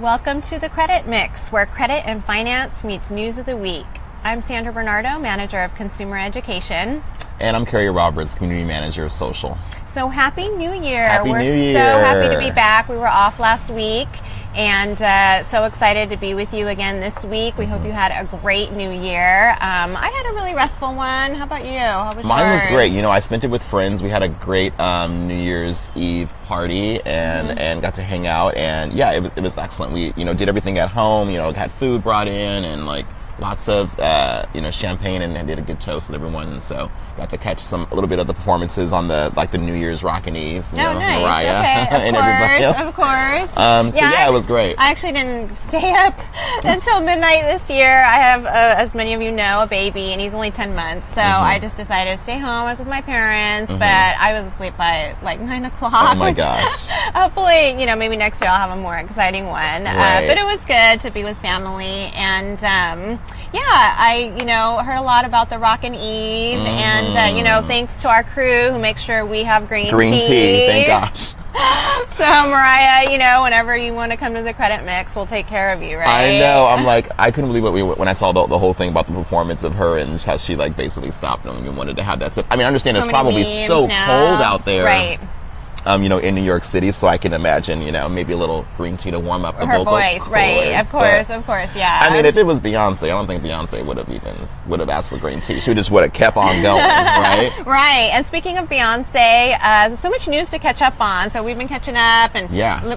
Welcome to the Credit Mix, where credit and finance meets news of the week. I'm Sandra Bernardo, Manager of Consumer Education. And I'm Kerrie Roberts, Community Manager of Social. So Happy New Year. Happy New Year. So happy to be back. We were off last week and so excited to be with you again this week. We hope you had a great New Year. I had a really restful one. How about you? How was Mine yours? was great. You know, I spent it with friends. We had a great New Year's Eve party and got to hang out. And yeah, it was excellent. We, did everything at home, had food brought in and lots of, champagne and did a good toast with everyone. And so got to catch a little bit of the performances on the New Year's Rockin' Eve. Nice. Mariah Okay. and everybody else. Of course. It was great. I actually didn't stay up until midnight this year. I have, as many of you know, a baby, and he's only 10 months. So I just decided to stay home. I was with my parents, but I was asleep by 9 o'clock. Oh my gosh. Hopefully, maybe next year I'll have a more exciting one. Right. But it was good to be with family. And, I, heard a lot about the Rockin' Eve. And, thanks to our crew who makes sure we have green tea. Thank gosh. So, Mariah, whenever you want to come to the Credit Mix, we'll take care of you, right? I know. I'm I couldn't believe when I saw the whole thing about the performance of her and how she basically stopped and wanted to have that. So, I understand it's probably so cold out there. Right. In New York City, so I can imagine, maybe a little green tea to warm up the her vocal voice, right? Of course, yeah. If it was Beyonce, I don't think Beyonce would have asked for green tea. She just would have kept on going, right? Right. And speaking of Beyonce, there's so much news to catch up on. So we've been catching up and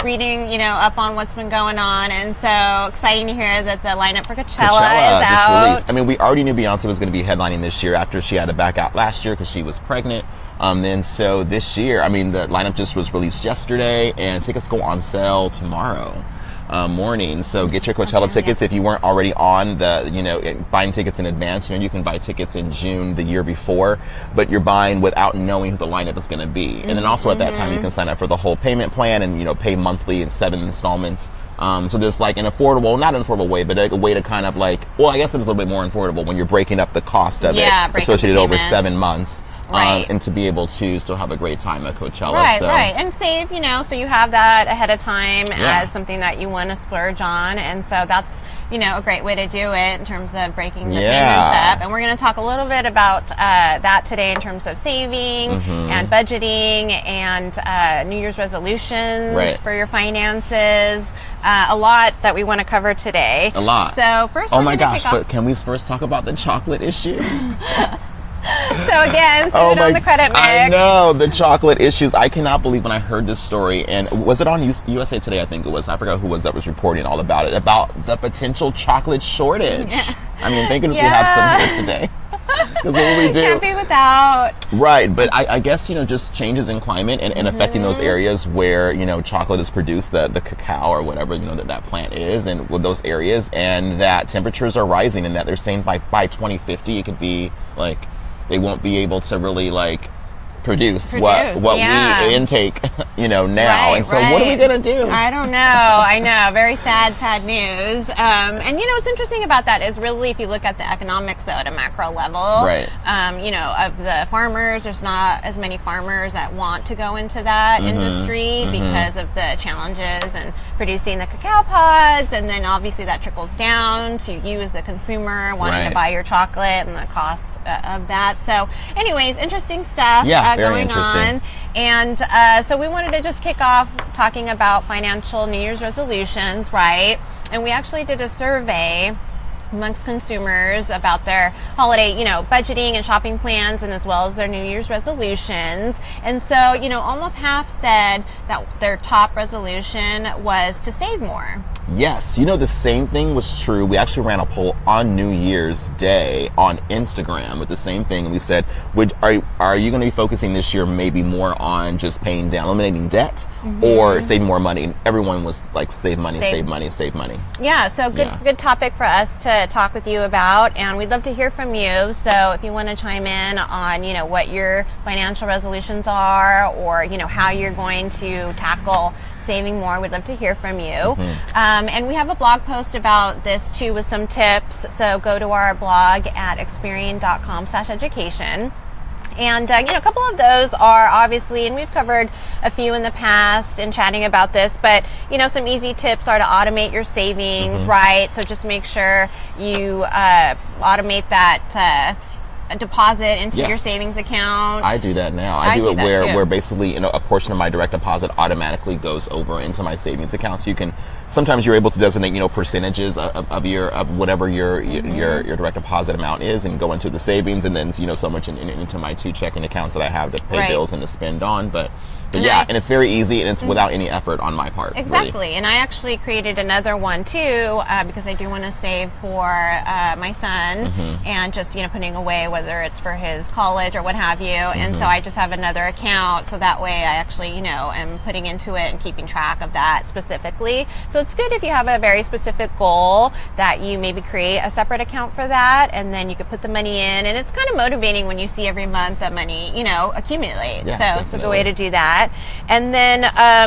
reading, up on what's been going on, and so exciting to hear that the lineup for Coachella is out. Just released. We already knew Beyonce was going to be headlining this year after she had to back out last year because she was pregnant. Then so this year, the lineup just was released yesterday, and tickets go on sale tomorrow morning. So get your Coachella tickets if you weren't already on buying tickets in advance. You can buy tickets in June the year before, but you're buying without knowing who the lineup is going to be. And then also at that time, you can sign up for the whole payment plan and pay monthly in 7 installments. So there's not an affordable way, but a way to kind of I guess it's a little bit more affordable when you're breaking up the cost of it associated over 7 months. Right. And to be able to still have a great time at Coachella. Right, so. right. And save, so you have that ahead of time as something that you want to splurge on. And so that's, a great way to do it in terms of breaking the payments up. And we're going to talk a little bit about that today in terms of saving and budgeting and New Year's resolutions for your finances. A lot that we want to cover today. A lot. So first, oh my gosh, but can we first talk about the chocolate issue? So again, food on the Credit Mix. I know, the chocolate issues. I cannot believe when I heard this story, and was it on USA Today? I think it was. I forgot who that was reporting all about it, about the potential chocolate shortage. Thank goodness we have some here today. Because what would we do? Can't be without. Right, but I guess, just changes in climate and affecting those areas where, chocolate is produced, the cacao or whatever, that plant is, and with those areas, and that temperatures are rising, and that they're saying by 2050 it could be they won't be able to really produce what we intake, now. Right, and so what are we going to do? I don't know. I know. Very sad news. And what's interesting about that is really if you look at the economics though at a macro level, right. Of the farmers, there's not as many farmers that want to go into that industry because of the challenges and producing the cacao pods, and then obviously that trickles down to you as the consumer wanting to buy your chocolate and the costs of that. So anyways, interesting stuff. Very going on. And so we wanted to just kick off talking about financial New Year's resolutions, right? And we actually did a survey amongst consumers about their holiday, budgeting and shopping plans, and as well as their New Year's resolutions. And so, almost half said that their top resolution was to save more. Yes, the same thing was true. We actually ran a poll on New Year's Day on Instagram with the same thing. And we said, are you going to be focusing this year maybe more on just paying down, eliminating debt, or saving more money? And everyone was save money. Yeah, so good topic for us to talk with you about. And we'd love to hear from you. So if you want to chime in on, what your financial resolutions are, or, how you're going to tackle saving more, we'd love to hear from you. And we have a blog post about this too with some tips. So go to our blog at experian.com/education. And, a couple of those are obviously, and we've covered a few in the past in chatting about this, but, some easy tips are to automate your savings, right? So just make sure you automate that deposit into your savings account. I do that now. I do it where basically a portion of my direct deposit automatically goes over into my savings account. So sometimes you're able to designate percentages of whatever your direct deposit amount is and go into the savings, and then so much into my 2 checking accounts that I have to pay bills and to spend on. But and it's very easy, and it's without any effort on my part. Exactly. Really. And I actually created another one too, because I do want to save for my son and just, putting away whether it's for his college or what have you. And so I just have another account, so that way I actually, am putting into it and keeping track of that specifically. So it's good if you have a very specific goal that you maybe create a separate account for that, and then you could put the money in, and it's kind of motivating when you see every month that money, accumulate. Yeah, so definitely. It's a good way to do that. And then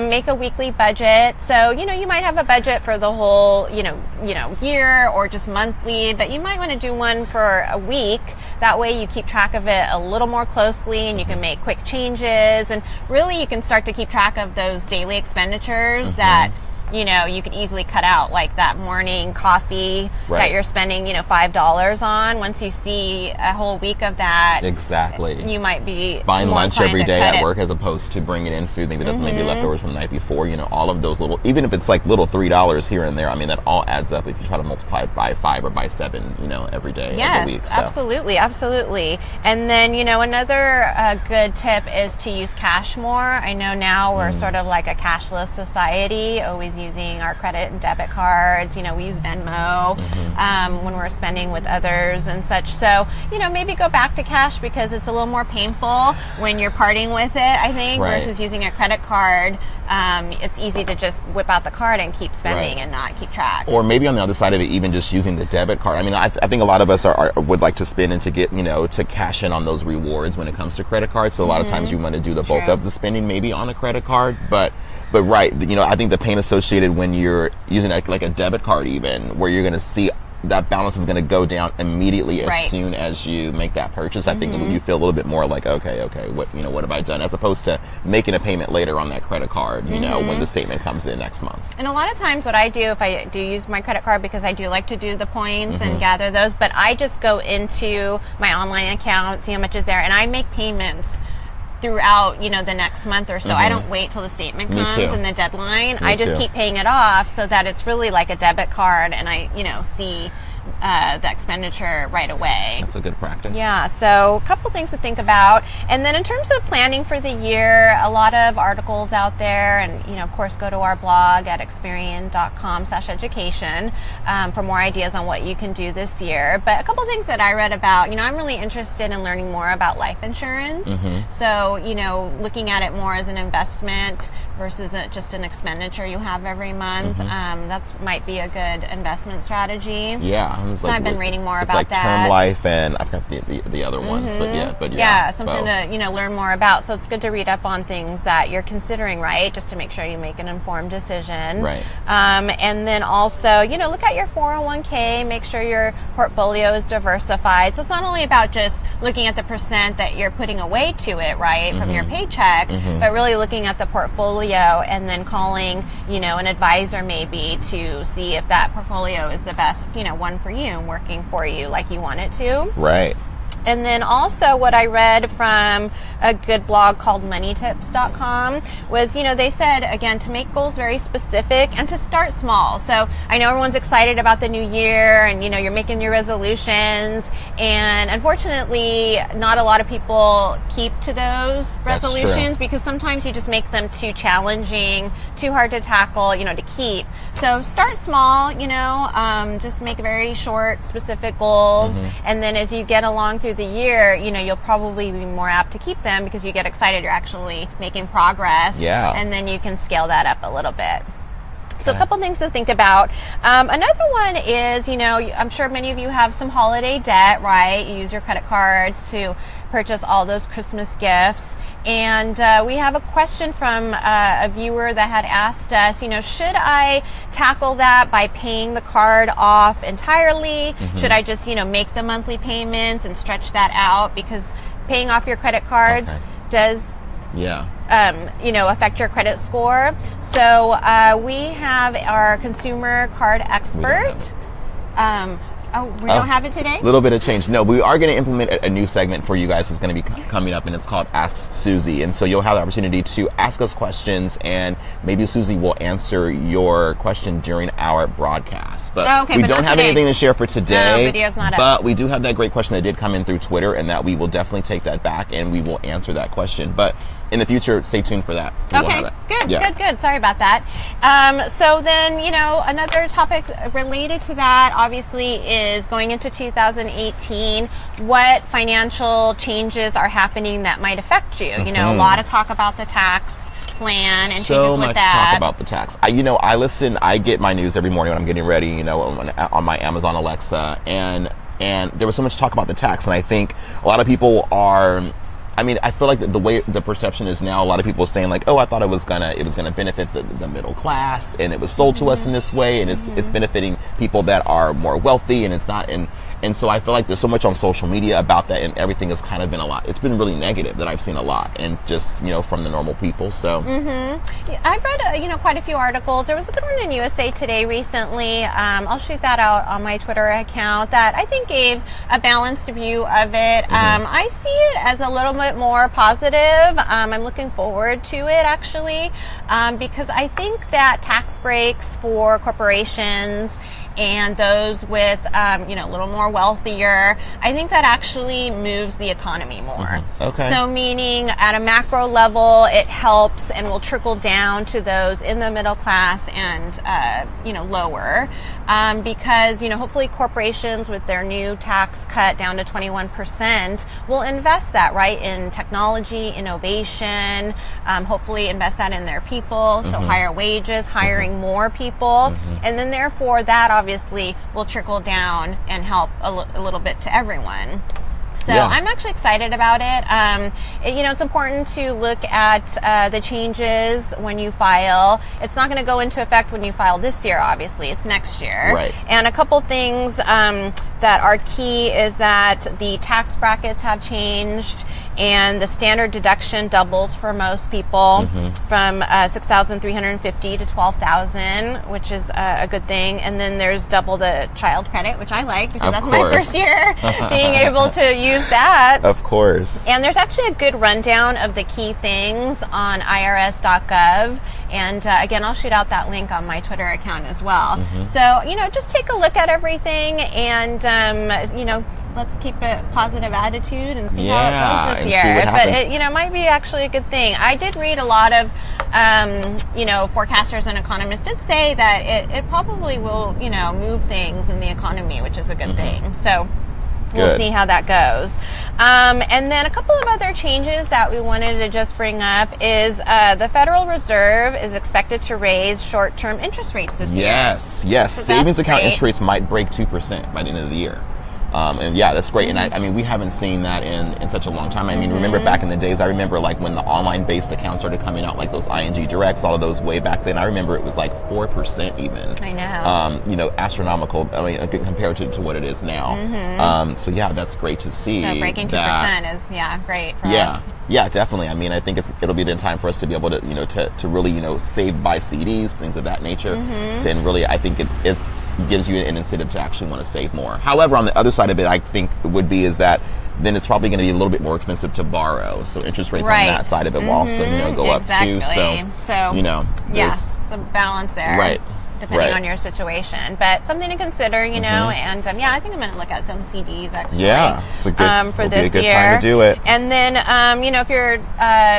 make a weekly budget. So, you might have a budget for the whole, year or just monthly, but you might want to do one for a week. That way you keep track of it a little more closely, and you can make quick changes, and really you can start to keep track of those daily expenditures that you could easily cut out, like that morning coffee that you're spending, $5 on. Once you see a whole week of that, you might be buying lunch every day at work, it. as opposed to bringing in food maybe that's maybe leftovers from the night before. All of those little, even if it's like little $3 here and there, I mean, that all adds up if you try to multiply it by 5 or by 7, every day of the week. So. Absolutely. And then, another good tip is to use cash more. I know now we're sort of like a cashless society, always using our credit and debit cards. We use Venmo when we're spending with others and such. So, maybe go back to cash, because it's a little more painful when you're parting with it, I think, versus using a credit card. It's easy to just whip out the card and keep spending and not keep track. Or maybe on the other side of it, even just using the debit card. I mean, I think a lot of us would like to spend and to get, to cash in on those rewards when it comes to credit cards. So a lot of times you want to do the bulk of the spending maybe on a credit card, but I think the pain associated when you're using like a debit card, even where you're going to see that balance is going to go down immediately as soon as you make that purchase. I think you feel a little bit more like, okay, what have I done, as opposed to making a payment later on that credit card, when the statement comes in next month. And a lot of times what I do, if I do use my credit card, because I do like to do the points and gather those, but I just go into my online account, see how much is there, and I make payments throughout, the next month or so. I don't wait till the statement comes and the deadline. I just keep paying it off, so that it's really like a debit card, and I, see the expenditure right away. That's a good practice. Yeah, so a couple things to think about. And then in terms of planning for the year, a lot of articles out there, and of course go to our blog at experian.com/education for more ideas on what you can do this year. But a couple things that I read about, I'm really interested in learning more about life insurance. So, looking at it more as an investment versus just an expenditure you have every month. That might be a good investment strategy. Yeah. So I've been reading more about that. It's like term life, and I've got the other ones, but something to learn more about. So it's good to read up on things that you're considering, right? Just to make sure you make an informed decision. Right. And then also, look at your 401k. Make sure your portfolio is diversified. So it's not only about just looking at the percent that you're putting away to it, right, from your paycheck, but really looking at the portfolio and then calling, an advisor maybe to see if that portfolio is the best, one for you and working for you like you want it to. Right. And then also what I read from a good blog called moneytips.com was, they said, again, to make goals very specific and to start small. So I know everyone's excited about the new year and, you're making your resolutions. And unfortunately, not a lot of people keep to those resolutions because sometimes you just make them too challenging, too hard to tackle, to keep. So start small, just make very short, specific goals. And then as you get along through the year, you'll probably be more apt to keep them because you get excited you're actually making progress. Yeah. And then you can scale that up a little bit. So a couple things to think about. Another one is, I'm sure many of you have some holiday debt, right? You use your credit cards to purchase all those Christmas gifts. And we have a question from a viewer that had asked us, should I tackle that by paying the card off entirely? Should I just, make the monthly payments and stretch that out? Because paying off your credit cards does affect your credit score. So we have our consumer card expert. We don't have it today? A little bit of change. No, we are going to implement a new segment for you guys that's going to be coming up, and it's called Ask Susie. And so you'll have the opportunity to ask us questions, and maybe Susie will answer your question during our broadcast. But we don't have anything to share for today. No, video's not up. But we do have that great question that did come in through Twitter, and that we will definitely take that back, and we will answer that question. But in the future, stay tuned for that. Okay, good. Sorry about that. So then, another topic related to that, obviously, is going into 2018, what financial changes are happening that might affect you? A lot of talk about the tax plan and changes with that. So much talk about the tax. I get my news every morning when I'm getting ready, on my Amazon Alexa, and there was so much talk about the tax, and I think a lot of people are. I feel like the way the perception is now, a lot of people are saying like, I thought it was gonna benefit the middle class, and it was sold to us in this way, and it's benefiting people that are more wealthy, and it's not. And so I feel like there's so much on social media about that, and everything has kind of been a lot. It's been really negative that I've seen a lot, and just from the normal people. So I've read quite a few articles. There was a good one in USA Today recently. I'll shoot that out on my Twitter account that I think gave a balanced view of it. I see it as a little bit more positive. I'm looking forward to it actually, because I think that tax breaks for corporations and those with, a little more wealthier, I think that actually moves the economy more. Okay. So meaning at a macro level, it helps and will trickle down to those in the middle class and, lower, because, hopefully corporations with their new tax cut down to 21% will invest that, right, in technology, innovation, hopefully invest that in their people, so higher wages, hiring more people, and then therefore that obviously will trickle down and help a little bit to everyone. So I'm actually excited about it. It's important to look at the changes when you file. It's not going to go into effect when you file this year, obviously. It's next year. Right. And a couple things that are key is that the tax brackets have changed, and the standard deduction doubles for most people from $6,350 to $12,000, which is a good thing. And then there's double the child credit, which I like because that's my first year being able to use that. Of course. And there's actually a good rundown of the key things on irs.gov. And again, I'll shoot out that link on my Twitter account as well. So, just take a look at everything and, let's keep a positive attitude and see how it goes this year. But it, might be actually a good thing. I did read a lot of, forecasters and economists did say that it probably will, move things in the economy, which is a good thing. So we'll see how that goes. And then a couple of other changes that we wanted to just bring up is the Federal Reserve is expected to raise short-term interest rates this year. Yes. So savings account interest rates might break 2% by the end of the year. And that's great. And we haven't seen that in such a long time. Remember back in the days, I remember like when the online based accounts started coming out, like those ING Directs, all of those way back then. I remember it was like 4% even. I know. Astronomical. Compared to what it is now. So that's great to see. So breaking 2% is great for us. Yeah, definitely. I think it'll be the time for us to be able to to really save by CDs, things of that nature. And really, I think it is. Gives you an incentive to actually want to save more. However, on the other side of it, I think it would be is that then it's probably going to be a little bit more expensive to borrow. So interest rates on that side of it will also go up too. So there's a balance there. Right. Depending on your situation, but something to consider, and I think I'm going to look at some CDs actually. Yeah, it's a good for this be a good year. Time to do it. And then, if you're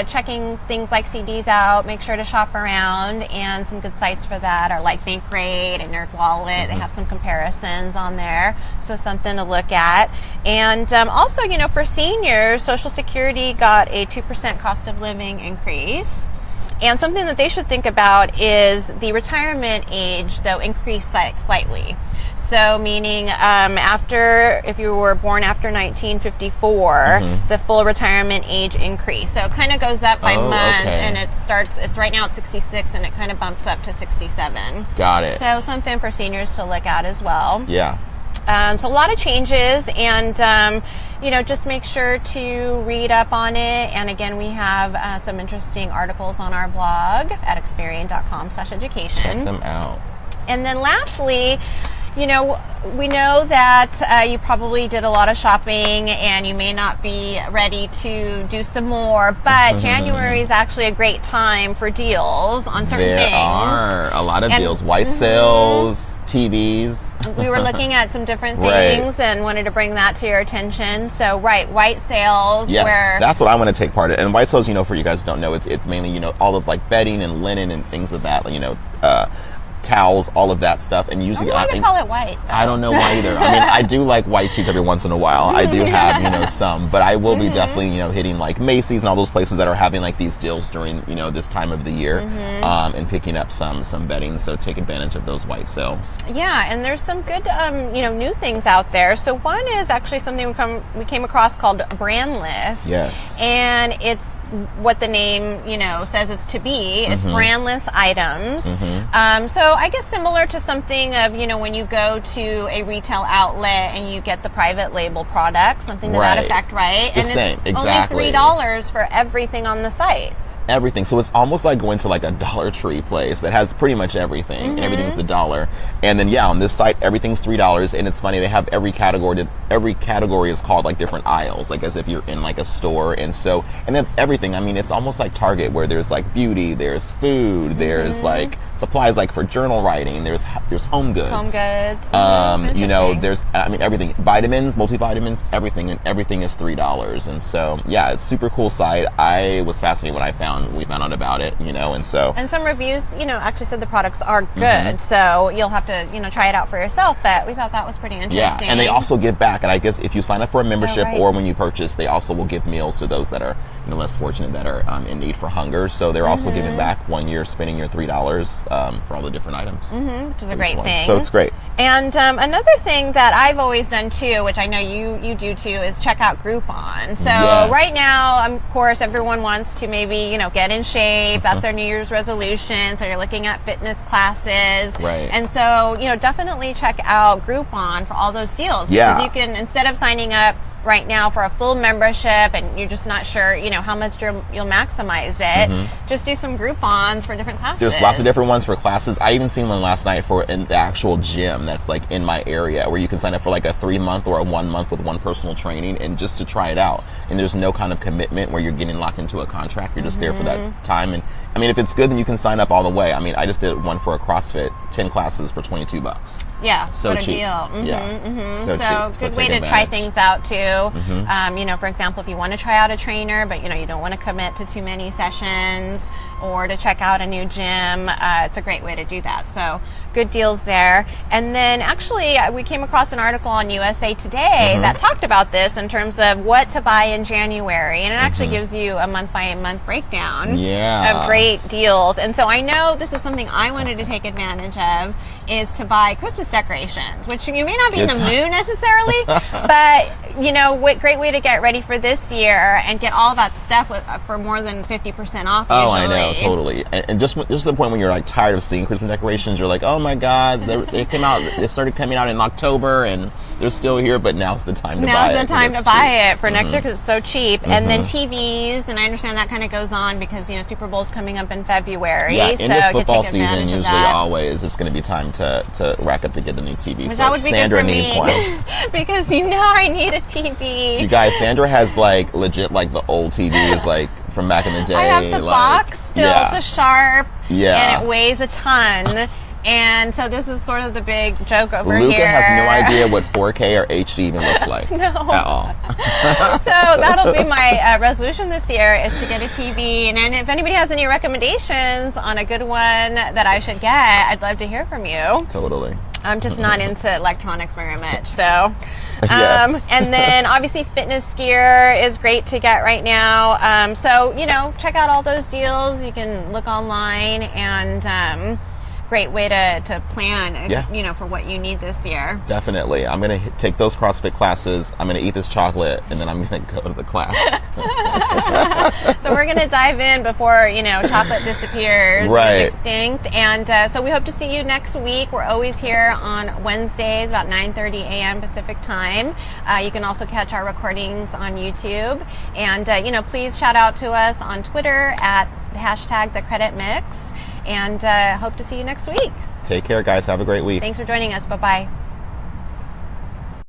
checking things like CDs out, make sure to shop around, and some good sites for that are like Bankrate and NerdWallet. They have some comparisons on there, so something to look at. And also, for seniors, Social Security got a 2% cost of living increase. And something that they should think about is the retirement age, though, increased slightly. So meaning if you were born after 1954, the full retirement age increased. So it kind of goes up by month, and it's right now at 66, and it kind of bumps up to 67. Got it. So something for seniors to look at as well. Yeah. So a lot of changes, and just make sure to read up on it. And again, we have some interesting articles on our blog at Experian.com/education. Check them out. And then lastly, we know that you probably did a lot of shopping and you may not be ready to do some more, but January is actually a great time for deals on certain things. There are a lot of deals. White sales, TVs. We were looking at some different things and wanted to bring that to your attention. So, white sales. Yes, that's what I want to take part in. And white sales, for you guys who don't know, it's mainly, all of like bedding and linen and things of that, towels, all of that stuff, and usually why do they call it white, though? I don't know why either. I mean, I do like white sheets every once in a while. I do have some, but I will be definitely hitting like Macy's and all those places that are having like these deals during this time of the year, and picking up some bedding. So take advantage of those white sales. Yeah, and there's some good new things out there. So one is actually something we came across called brandless. Yes, and it's what the name says it's to be. It's brandless items. So I guess similar to something of when you go to a retail outlet and you get the private label product, something to that effect, right? The same, exactly. Only $3 for everything on the site. Everything. So it's almost like going to like a Dollar Tree place that has pretty much everything, and everything's $1. And then on this site everything's $3. And it's funny, they have every category is called like different aisles, like as if you're in like a store. And then everything, I mean, it's almost like Target, where there's like beauty, there's food, there's like supplies like for journal writing, there's home goods. There's everything, vitamins, multivitamins, everything, and everything is $3. And so it's super cool site. I was fascinated when we found out about it, and some reviews, actually said the products are good. So you'll have to, try it out for yourself. But we thought that was pretty interesting. Yeah, and they also give back. And I guess if you sign up for a membership or when you purchase, they also will give meals to those that are less fortunate, that are in need for hunger. So they're also giving back when you're spending your $3 for all the different items, which is a great thing. So it's great. And another thing that I've always done too, which I know you do too, is check out Groupon. So right now, of course, everyone wants to maybe get in shape. That's their New Year's resolution. So you're looking at fitness classes. Right. And so, definitely check out Groupon for all those deals. Because you can, instead of signing up right now for a full membership and you're just not sure, how much you'll maximize it, just do some Groupons for different classes. There's lots of different ones for classes. I even seen one last night for the actual gym that's like in my area, where you can sign up for like a 3-month or a 1 month with one personal training, and just to try it out. And there's no kind of commitment where you're getting locked into a contract. You're just there for that time. And I mean, if it's good, then you can sign up all the way. I mean, I just did one for a CrossFit, 10 classes for $22. Yeah, so what a cheap. Deal. So cheap. Good way to try things out too. For example, if you want to try out a trainer, but you don't want to commit to too many sessions, or to check out a new gym, it's a great way to do that. So good deals there. And then actually we came across an article on USA Today that talked about this in terms of what to buy in January, and it actually gives you a month by month breakdown of great deals. And so I know this is something I wanted to take advantage of, is to buy Christmas decorations, which you may not be in the mood necessarily, but what great way to get ready for this year and get all that stuff for more than 50% off usually. Oh, I know, totally. And just to the point when you're like tired of seeing Christmas decorations, you're like, oh my God, they started coming out in October and they're still here, but now's the time to buy it. Now's the time to buy it for next year because it's so cheap. And then TVs, and I understand that kind of goes on because Super Bowl's coming up in February. Yeah, so end of football season usually always it's going to be time to rack up to get the new TV. Which so that would be Sandra good for needs me. one. Because I need a TV. You guys, Sandra has like legit like the old TVs like from back in the day. I have the box still. It's a Sharp. And it weighs a ton. And so this is sort of the big joke over here. Luca has no idea what 4K or HD even looks like. No. At all. So that'll be my resolution this year, is to get a TV. And if anybody has any recommendations on a good one that I should get, I'd love to hear from you. Totally. I'm just not into electronics very much. So, Yes. And then obviously fitness gear is great to get right now. So, check out all those deals. You can look online and great way to plan, Yeah. you know, for what you need this year. Definitely. I'm going to take those CrossFit classes. I'm going to eat this chocolate, and then I'm going to go to the class. So we're going to dive in before, you know, chocolate disappears, Right. goes extinct. And so we hope to see you next week. We're always here on Wednesdays about 9:30 a.m. Pacific time. You can also catch our recordings on YouTube. And, you know, please shout out to us on Twitter at #TheCreditMix. And hope to see you next week. Take care, guys. Have a great week. Thanks for joining us. Bye-bye.